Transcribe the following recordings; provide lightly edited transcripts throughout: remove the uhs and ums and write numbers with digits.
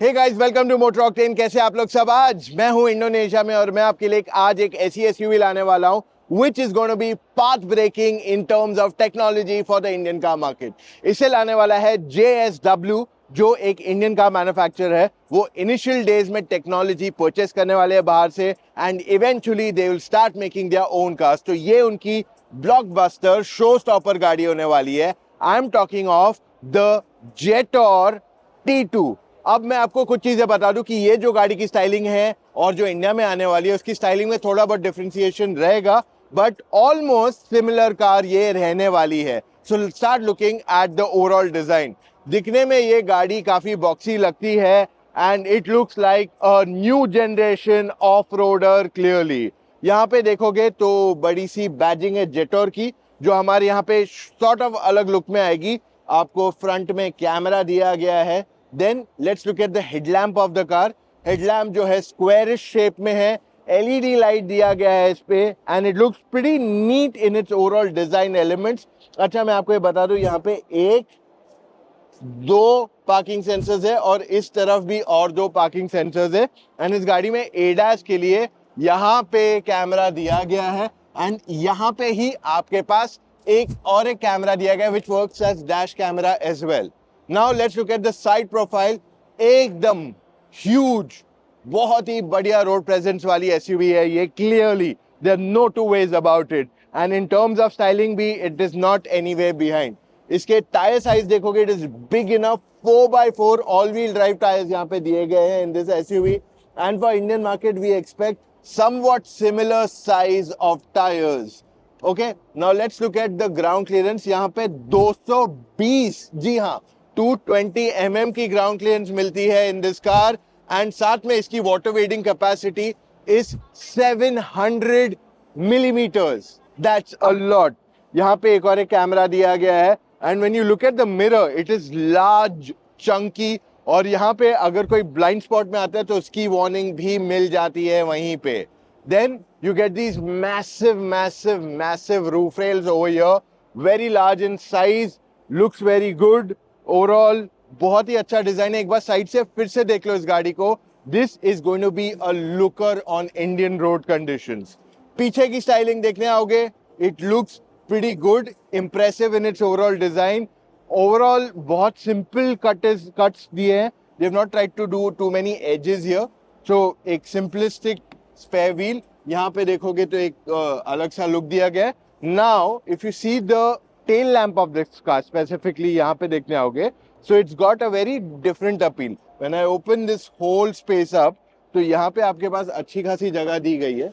Hey guys, welcome to Motor Octane. कैसे आप लोग सब? आज मैं हूं इंडोनेशिया में और मैं आपके लिए आज एक ऐसी एसयूवी लाने वाला हूं which is going to be path breaking in terms of technology for the Indian car market. इसे लाने वाला है JSW, जो एक इंडियन कार मैन्युफैक्चरर है। वो इनिशियल डेज में टेक्नोलॉजी परचेस करने वाले हैं बाहर से and eventually they will start making their own cars. तो ये उनकी ब्लॉकबस्टर शो स्टॉपर गाड़ी होने वाली है। I am talking of the Jetour T2। अब मैं आपको कुछ चीजें बता दूं कि ये जो गाड़ी की स्टाइलिंग है और जो इंडिया में आने वाली है उसकी स्टाइलिंग में थोड़ा बहुत डिफरेंशिएशन रहेगा, बट ऑलमोस्ट सिमिलर कार ये रहने वाली है। So start looking at the overall design. दिखने में ये गाड़ी काफी बॉक्सी लगती है and it looks like a new generation off roader. Clearly यहाँ पे देखोगे तो बड़ी सी बैजिंग है जेटोर की, जो हमारे यहाँ पे सॉर्ट ऑफ अलग लुक में आएगी। आपको फ्रंट में कैमरा दिया गया है। Then let's look at the headlamp of the car. Headlamp जो है स्क्वायरिश शेप में है। एलईडी लाइट दिया गया है इस पे and it looks pretty neat in its overall design elements. अच्छा, मैं आपको ये बता दूं, यहाँ पे एक दो पार्किंग सेंसर्स है और इस तरफ भी और दो पार्किंग सेंसर्स है। एंड इस गाड़ी में एडास के लिए यहाँ पे कैमरा दिया गया है एंड यहाँ पे ही आपके पास एक कैमरा दिया गया है which works as dash camera as well. Now let's look at the side profile. एकदम ह्यूज, बहुत ही बढ़िया रोड प्रेजेंस वाली एसयूवी है ये। Clearly there are no two ways about it and in terms of styling भी it is not anyway behind. इसके tyre size देखोगे, it is big enough. 4x4 all wheel drive tyres यहाँ पे दिए गए हैं in this SUV and for Indian market we expect somewhat similar size of tires. Okay, now let's look at the ground clearance. यहाँ पे 220, जी हाँ, 220 mm की ground clearance मिलती है इन दिस कार एंड साथ में इसकी water wedding capacity is 700 millimetres. That's a lot. यहाँ पे एक और एक कैमरा दिया गया है and when you look at the mirror it is large, Chunky, और यहाँ पे अगर कोई ब्लाइंड स्पॉट में आता है तो उसकी वार्निंग भी मिल जाती है वहीं पे। Then you get these massive massive massive roof rails over here, very large in size, looks very good. Overall बहुत ही अच्छा डिजाइन है। एक बार साइड से फिर से देख लो इस गाड़ी को। This is going to be a looker on Indian road conditions. पीछे की स्टाइलिंग देखने आओगे, it looks pretty good, impressive in its overall design. Overall बहुत सिंपल कट्स दिए हैं। They have not tried to do too many edges here. So एक simplistic spare wheel, यहाँ पे देखोगे तो एक अलग सा लुक दिया गया है। Now if you see the tail lamp of this car specifically यहाँ पे देखने आओगे, so it's got a very different appeal. When I open this whole space up, तो यहाँ पे आपके पास अच्छी खासी जगह दी गई है।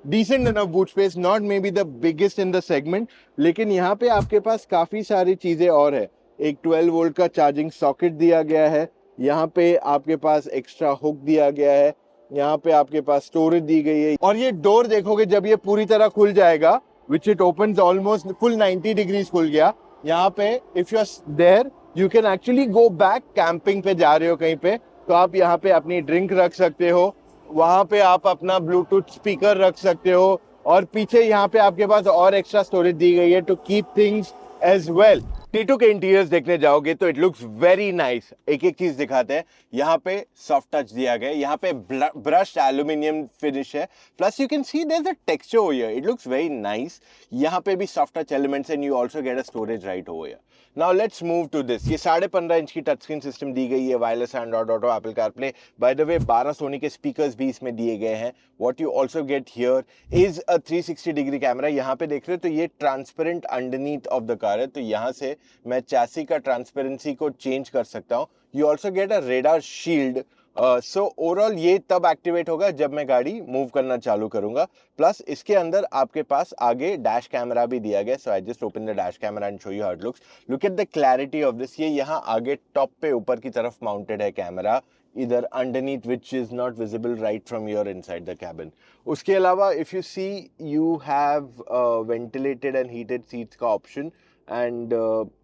Decent enough boot space, not may be the biggest in the segment, लेकिन यहाँ पे आपके पास काफी सारी चीजें और है। एक 12 वोल्ट का चार्जिंग सॉकेट दिया गया है। यहाँ पे आपके पास एक्स्ट्रा हुक दिया गया है। यहाँ पे आपके पास स्टोरेज दी गई है और ये डोर देखोगे जब ये पूरी तरह खुल जाएगा, which it opens almost full 90 degrees खुल गया। यहाँ पे if you are there you can actually go back. Camping पे जा रहे हो कहीं पे तो आप यहाँ पे अपनी ड्रिंक रख सकते हो, वहां पे आप अपना ब्लूटूथ स्पीकर रख सकते हो और पीछे यहाँ पे आपके पास और एक्स्ट्रा स्टोरेज दी गई है to keep things as well. T2 के इंटीरियर्स देखने जाओगे तो इट लुक्स वेरी नाइस। एक एक चीज दिखाते हैं। यहाँ पे सॉफ्ट टच दिया गया है, यहाँ पे ब्रश्ड एल्यूमिनियम फिनिश है, plus you can see there is a texture over here, it looks very nice. यहाँ पे भी soft touch elements and you also get a storage right over here. Now let's move to this. ये 15.5 inch की touch screen system दी गई है, wireless Android Auto, Apple CarPlay. By the way 12 Sony के speakers भी इसमें दिए गए हैं। What you also get here is a 360 degree camera. यहाँ पे देख रहे हो तो ये transparent underneath of the car है, तो यहाँ से मैं चैसी का ट्रांसपेरेंसी को चेंज कर सकता हूँ। You also get a radar shield. So overall ये तब एक्टिवेट होगा जब मैं गाड़ी मूव करना चालू करूंगा। प्लस इसके अंदर आपके पास आगे डैश कैमरा भी दिया गया। So I just open the dash camera and show you how it looks. Look at the clarity of this. ये यहाँ आगे टॉप पे ऊपर की तरफ माउंटेड है कैमरा, इधर underneath which is not visible right from your inside the cabin. उसके अलावा if you see you have ventilated and heated seats का ऑप्शन एंड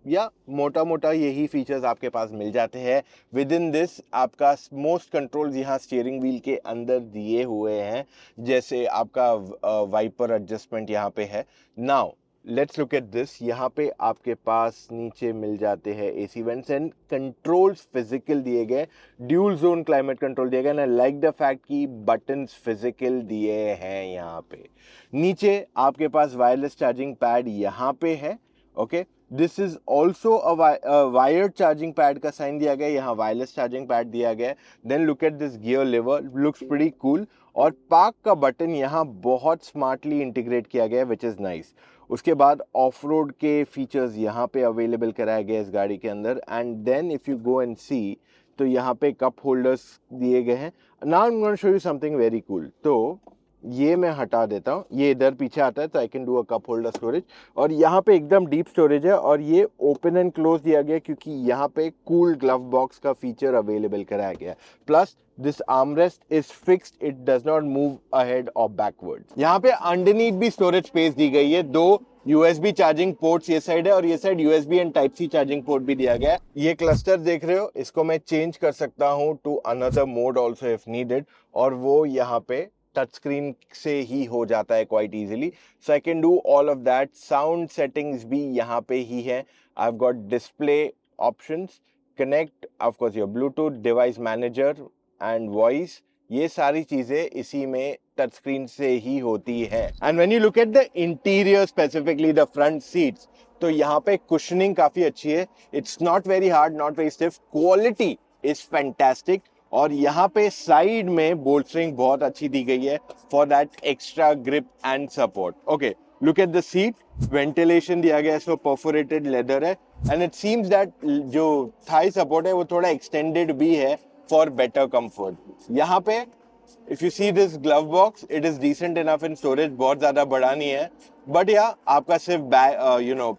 या मोटा मोटा यही फीचर्स आपके पास मिल जाते हैं। विद इन दिस आपका मोस्ट कंट्रोल्स यहाँ स्टीयरिंग व्हील के अंदर दिए हुए हैं, जैसे आपका वाइपर एडजस्टमेंट यहाँ पे है। Now let's look at this. यहाँ पे आपके पास नीचे मिल जाते हैं AC vents and controls physical दिए गए, ड्यूल जोन क्लाइमेट कंट्रोल दिया गया, and I like the fact कि बटन्स फिजिकल दिए हैं यहाँ पे। नीचे आपके पास वायरलेस चार्जिंग पैड यहाँ पे है। Okay, this is also wired charging pad का साइन दिया गया, यहाँ वायरलेस चार्जिंग पैड दिया गया। Then look at this gear lever, looks pretty cool. और पार्क का बटन यहाँ बहुत स्मार्टली इंटीग्रेट किया गया है, विच इज़ नाइस। उसके बाद ऑफ रोड के फीचर्स यहाँ पे अवेलेबल कराया गया इस गाड़ी के अंदर। And then if you go and see, तो यहाँ पे कप होल्डर्स दिए गए हैं। Now I am gonna show you something very cool. तो ये मैं हटा देता हूँ, ये इधर पीछे आता है, तो I can do a cup holder storage. और यहाँ पे एकदम डीप स्टोरेज है, और ये ओपन एंड क्लोज दिया गया क्योंकि यहाँ पे कूल ग्लव बॉक्स का फीचर अवेलेबल कराया गया है। Plus this armrest is fixed, it does not move ahead और बैकवर्ड। यहाँ पे अंडरनीथ भी स्टोरेज स्पेस दी गई है, दो यूएसबी चार्जिंग पोर्ट्स ये साइड है, और ये side USB and type C charging port भी दिया गया है। ये क्लस्टर देख रहे हो, इसको मैं चेंज कर सकता हूँ to another mode also if needed, और वो यहाँ पे टच स्क्रीन से ही हो जाता है quite easily. So I can do all of that. Sound settings भी यहाँ पे ही है। I have got display options, connect of course your Bluetooth device manager and voice, ये सारी चीजें इसी में टच स्क्रीन से ही होती है। And when you look at the interior, specifically the front seats, तो यहाँ पे कुशनिंग काफी अच्छी है। It's not very hard, not very stiff, quality is fantastic. और यहाँ पे साइड में बोल्स्टरिंग बहुत अच्छी दी गई है for that extra grip and support. Okay, look at the seat, ventilation दिया गया है, सो परफोरेटेड लेदर है। एंड इट सीम्स दैट जो थाई सपोर्ट है वो थोड़ा एक्सटेंडेड भी है फॉर बेटर कंफर्ट। यहाँ पे if you see this glove box, it is decent enough in storage, बहुत ज्यादा बड़ा नहीं है, बट या आपका सिर्फ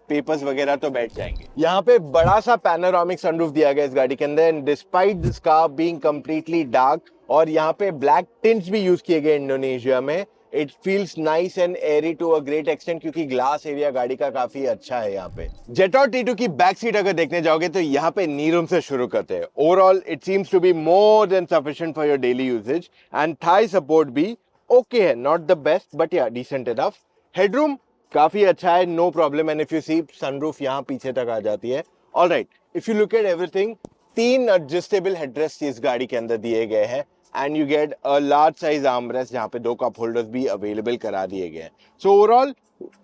पेपर्स वगैरह तो बैठ जाएंगे। यहाँ पे बड़ा सा पैनोरामिक सनरूफ दिया गया इस गाड़ी के अंदर, and despite this car being completely dark, और यहाँ पे ब्लैक टिंट्स भी यूज किए गए इंडोनेशिया में। It feels nice and airy to a great extent, क्योंकि ग्लास एरिया गाड़ी का काफी अच्छा है यहाँ पे। जेटॉर T2 की बैक सीट अगर देखने जाओगे तो यहाँ पे नी रूम से शुरू करते हैं। Overall it seems to be more than sufficient for your daily usage, and thigh support भी ओके है, नॉट द बेस्ट बट या डिसेंट इनफ। हेडरूम काफी अच्छा है, no problem. And if you see, sunroof यहाँ पीछे तक आ जाती है। Alright, if you look at everything, 3 adjustable headrest इस गाड़ी के अंदर दिए गए हैं, and you get a large size armrest जहाँ पे 2 कप होल्डर्स भी अवेलेबल करा दिए गए हैं। So overall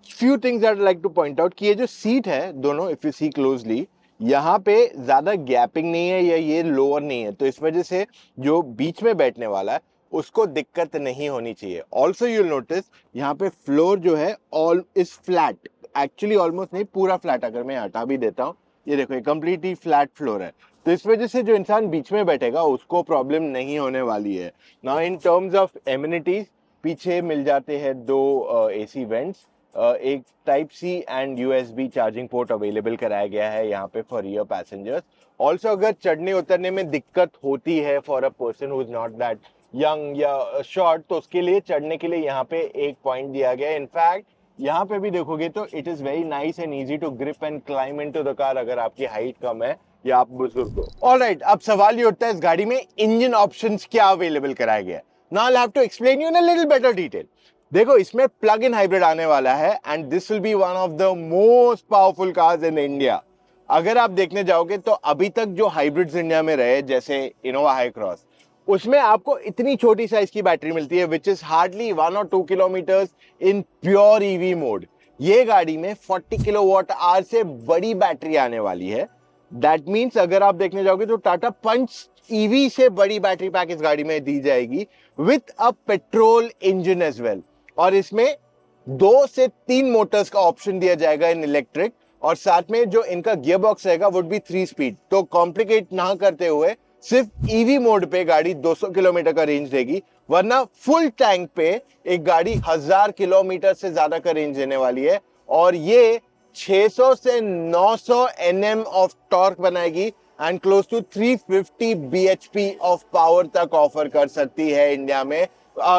few things that like two point out कि ये जो सीट है दोनों, इफ यू सी क्लोजली, यहाँ पे ज्यादा गैपिंग नहीं है या ये लोअर नहीं है, तो इस वजह से जो बीच में बैठने वाला है उसको दिक्कत नहीं होनी चाहिए। ऑल्सो यूल नोटिस यहाँ पे फ्लोर जो है all is flat, actually almost नहीं, पूरा फ्लैट। अगर मैं हटा भी देता हूँ, ये देखो, ये कंप्लीटली फ्लैट फ्लोर है, तो इस वजह से जो इंसान बीच में बैठेगा उसको प्रॉब्लम नहीं होने वाली है। Now in terms of amenities, पीछे मिल जाते हैं 2 एसी वेंट्स, एक type C and USB charging port available कराया गया है यहाँ पे फॉर रियर पैसेंजर्स। ऑल्सो अगर चढ़ने उतरने में दिक्कत होती है for a person who is not that young या शॉर्ट, तो उसके लिए चढ़ने के लिए यहाँ पे एक पॉइंट दिया गया है। इनफैक्ट यहाँ पे भी देखोगे तो it is very nice and easy to grip and climb into the car अगर आपकी हाइट कम है या आप बुजुर्ग हो। ऑलराइट, अब सवाल ये उठता है इस गाड़ी में इंजन ऑप्शंस क्या अवेलेबल कराया गया है। Now I have to explain you in a little better detail. देखो, इसमें प्लग इन हाइब्रिड आने वाला है, and this will be one of the most powerful cars in India. अगर आप देखने जाओगे तो अभी तक जो हाइब्रिड्स इंडिया में रहे, जैसे इनोवा हाई क्रॉस, उसमें आपको इतनी छोटी साइज की बैटरी मिलती है, विच इज हार्डली 1 और 2 kilometres in pure EV mode. ये गाड़ी में 40 किलोवाट आवर से बड़ी बैटरी आने वाली है। दैट मीन्स अगर आप देखने जाओगे तो टाटा पंच ईवी से बड़ी बैटरी पैक इस गाड़ी में दी जाएगी with a petrol engine as well. और इसमें 2 से 3 मोटर्स का ऑप्शन दिया जाएगा इन इलेक्ट्रिक, और साथ में जो इनका गियर बॉक्स रहेगा वुड बी 3 स्पीड। तो कॉम्प्लिकेट ना करते हुए सिर्फ ईवी मोड पे गाड़ी 200 किलोमीटर का रेंज देगी, वरना फुल टैंक पे एक गाड़ी 1000 किलोमीटर से ज्यादा का रेंज देने वाली है। और ये 600 से 900 एनएम ऑफ टॉर्क बनाएगी and close to 350 bhp of power तक ऑफर कर सकती है इंडिया में,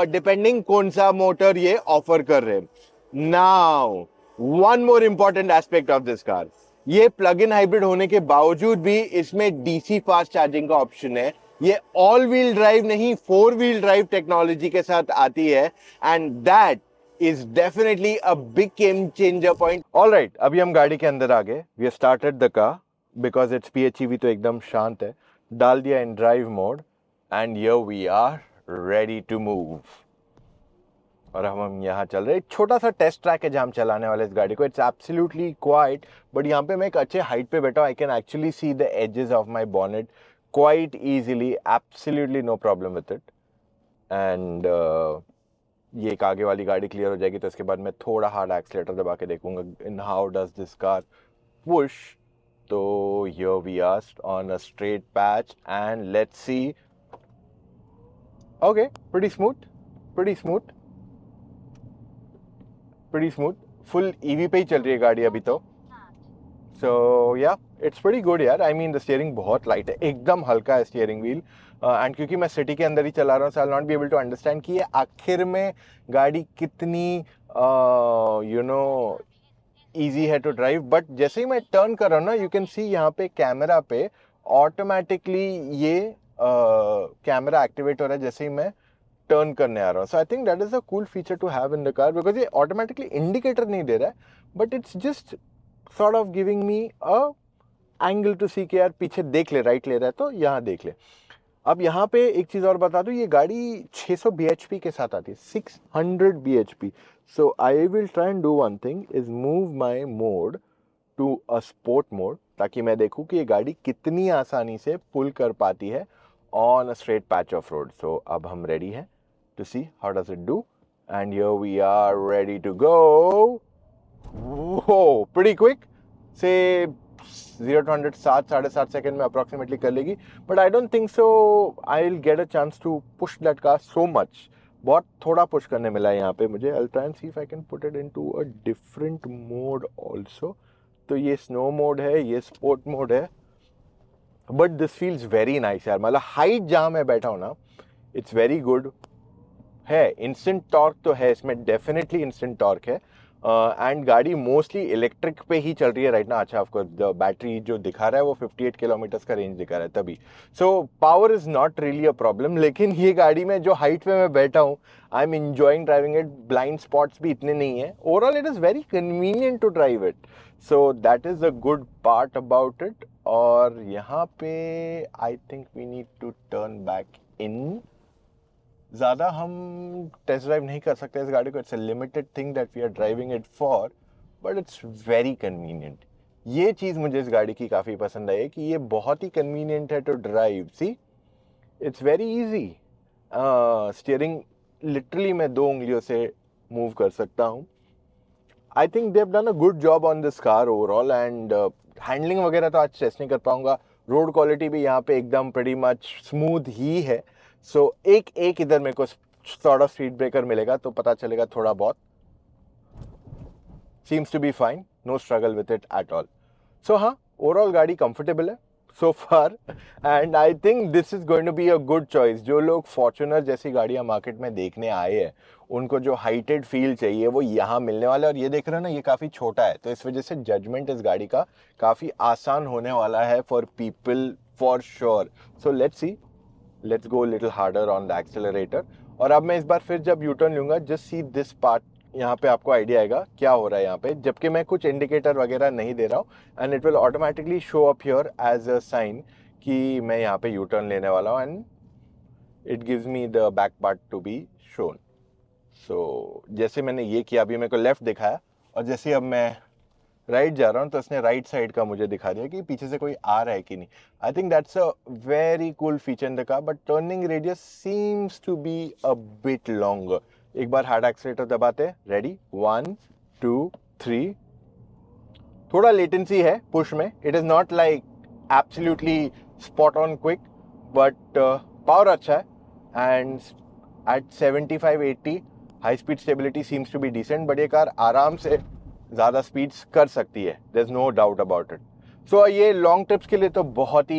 डिपेंडिंग कौन सा मोटर ये ऑफर कर रहे हैं। Now one more important aspect of this car, ये प्लग इन हाइब्रिड होने के बावजूद भी इसमें डीसी फास्ट चार्जिंग का ऑप्शन है। ये ऑल व्हील ड्राइव नहीं, 4 व्हील ड्राइव टेक्नोलॉजी के साथ आती है, and that is definitely a big game changer point. All right, अभी हम गाड़ी के अंदर आ गए. We have started the car because its PHEV तो एकदम शांत है. डाल दिया in drive mode and here we are ready to move. और हम यहाँ चल रहे. एक छोटा सा टेस्ट ट्रैक है जहाँ हम चलाने वाले इस गाड़ी को. इट्स एब्सोल्युटली क्वाइट, बट यहाँ पे मैं एक अच्छे हाइट पे बैठा हूँ. I can actually see the edges of my bonnet quite easily. Absolutely no problem with it. And ये एक आगे वाली गाड़ी क्लियर हो जाएगी तो इसके बाद मैं थोड़ा हार्ड एक्सीलेटर दबा के देखूंगा in how does this car push. तो here we are on a straight patch and let's see. Okay, pretty smooth. pretty smooth. Full EV पे ही चल रही है गाड़ी अभी तो. सो या इट्स प्रीटी गुड यार. आई मीन द स्टीयरिंग बहुत लाइट है, एकदम हल्का है स्टीयरिंग व्हील. एंड क्योंकि मैं सिटी के अंदर ही चला रहा हूँ so I will not be able to understand कि ये आखिर में गाड़ी कितनी यू नो ईजी है टू ड्राइव. बट जैसे ही मैं टर्न कर रहा हूँ ना, यू कैन सी यहाँ पे कैमरा पे ऑटोमेटिकली ये कैमरा एक्टिवेट हो रहा है जैसे ही मैं टर्न करने आ रहा हूँ. So I think that is a cool feature to have in the car because ये ऑटोमेटिकली इंडिकेटर नहीं दे रहा है, but it's just sort of giving me a angle to see के यार पीछे देख ले, राइट ले रहा है तो यहाँ देख ले. अब यहाँ पे एक चीज़ और बता दूँ, ये गाड़ी 600 bhp के साथ आती है, 600 bhp. So I will try and do one thing is move my mode to a sport mode ताकि मैं देखूँ कि ये गाड़ी कितनी आसानी से पुल कर पाती है on a straight patch of road. So अब हम रेडी हैं to see how does it do, and here we are ready to go. Whoa, pretty quick. Say 0 to 100 7.5 second में अप्रॉक्सीमेटली कर लेगी. But I don't think so I will get a chance to push that car so much. बहुत थोड़ा push करने मिला है यहाँ पे मुझे. I will try and see if I can put it into a different mode also. तो ये स्नो मोड है, ये स्पोर्ट मोड है, but this feels very nice यार. मतलब हाइट जहाँ मैं बैठा हूँ ना, इट्स वेरी गुड है. इंस्टेंट टॉर्क तो है इसमें, डेफिनेटली इंस्टेंट टॉर्क है. एंड गाड़ी मोस्टली इलेक्ट्रिक पे ही चल रही है राइट ना. अच्छा, ऑफ कोर्स द बैटरी जो दिखा रहा है वो 58 किलोमीटर्स का रेंज दिखा रहा है तभी. So power is not really a problem. लेकिन ये गाड़ी में जो हाइट पे मैं बैठा हूँ, I am enjoying driving it. Blind spots भी इतने नहीं है. Overall it is very convenient to drive it. So that is a good part about it. और यहाँ पे I think we need to turn back in. ज़्यादा हम test drive नहीं कर सकते इस गाड़ी को. It's a limited thing that we are driving it for, but it's very convenient. ये चीज़ मुझे इस गाड़ी की काफ़ी पसंद आई है कि ये बहुत ही कन्वीनियंट है to drive. See, it's very easy. Steering literally मैं 2 उंगलियों से मूव कर सकता हूँ. I think they have done a good job on this car overall. And handling वगैरह तो आज टेस्ट नहीं कर पाऊंगा. रोड क्वालिटी भी यहाँ पे एकदम प्रीटी मच स्मूथ ही है. सो एक इधर मेरे को सॉर्ट ऑफ स्पीड ब्रेकर मिलेगा तो पता चलेगा थोड़ा बहुत. Seems to be fine, no struggle with it at all. So हाँ, ओवरऑल गाड़ी कंफर्टेबल है so far, and I think this is going to be a good choice. जो लोग फॉर्च्यूनर जैसी गाड़ियाँ मार्केट में देखने आए हैं, उनको जो हाइटेड फील चाहिए वो यहाँ मिलने वाला है. और ये देख रहे हो ना, ये काफ़ी छोटा है, तो इस वजह से जजमेंट इस गाड़ी का काफ़ी आसान होने वाला है for people for sure. So let's see, let's go little harder on the accelerator. और अब मैं इस बार फिर जब यू टर्न लूँगा, जस्ट सी दिस पार्ट. यहाँ पे आपको आइडिया आएगा क्या हो रहा है यहाँ पे, जबकि मैं कुछ इंडिकेटर वगैरह नहीं दे रहा हूँ. And it will automatically show up here as a sign कि मैं यहाँ पे यू टर्न लेने वाला हूँ. And it gives me the back part to be shown. So जैसे मैंने ये किया, अभी मेरे को लेफ्ट दिखाया, और जैसे अब मैं राइट जा रहा हूँ तो इसने राइट साइड का मुझे दिखा दिया कि पीछे से कोई आ रहा है कि नहीं. I think that's a very cool feature in the car. But turning radius seems to be a bit longer. एक बार हार्ड एक्सीलेटर दबाते हैं. रेडी, 1 2 3. थोड़ा लेटेंसी है पुश में. It is not like absolutely spot on quick, but power अच्छा है. And at 75-80 high speed stability seems to be decent. But ये कार आराम से ज़्यादा स्पीड्स कर सकती है, there is no doubt about it. So ये लॉन्ग ट्रिप्स के लिए तो बहुत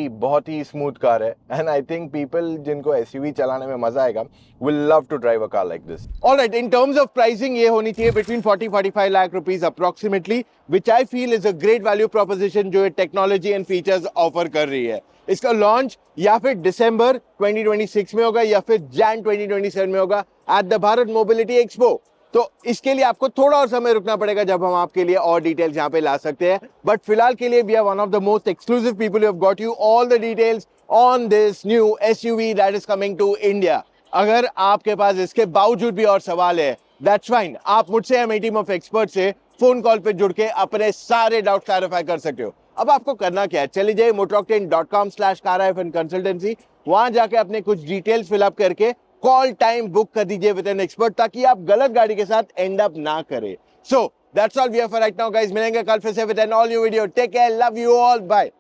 ही स्मूथ कार है. एंड आई थिंक पीपल जिनको एसयूवी चलाने में मजा आएगा will love to drive a car like this. Alright, in terms of pricing ये होनी चाहिए between 40-45 lakh rupees approximately, which I feel is a great value proposition जो टेक्नोलॉजी एंड फीचर्स ऑफर कर रही है. इसका लॉन्च या फिर दिसंबर 2026 में होगा या फिर जैन 2027 में होगा at the Bharat mobility expo. तो इसके लिए आपको थोड़ा और समय रुकना पड़ेगा जब हम आपके लिए और डिटेल्स यहाँ पे ला सकते हैं, बट फिलहाल के लिए we are one of the most exclusive people who have got you all the details on this new SUV that is coming to India. अगर आपके पास इसके बावजूद भी और सवाल है, दैट्स फाइन, आप मुझसे या मेरी टीम ऑफ एक्सपर्ट से फोन कॉल पे जुड़ के अपने सारे डाउट क्लैरिफाई कर सकते हो। अब आपको करना क्या है, चलिए जाइए motoroctane.com/car-consultancy, वहां जाके अपने कुछ डिटेल्स फिलअप करके कॉल टाइम बुक कर दीजिए विद एन एक्सपर्ट, ताकि आप गलत गाड़ी के साथ एंड अप ना करें। So that's all we have for right now guys, मिलेंगे कल फिर से with an all new video. Take care, love you all, bye.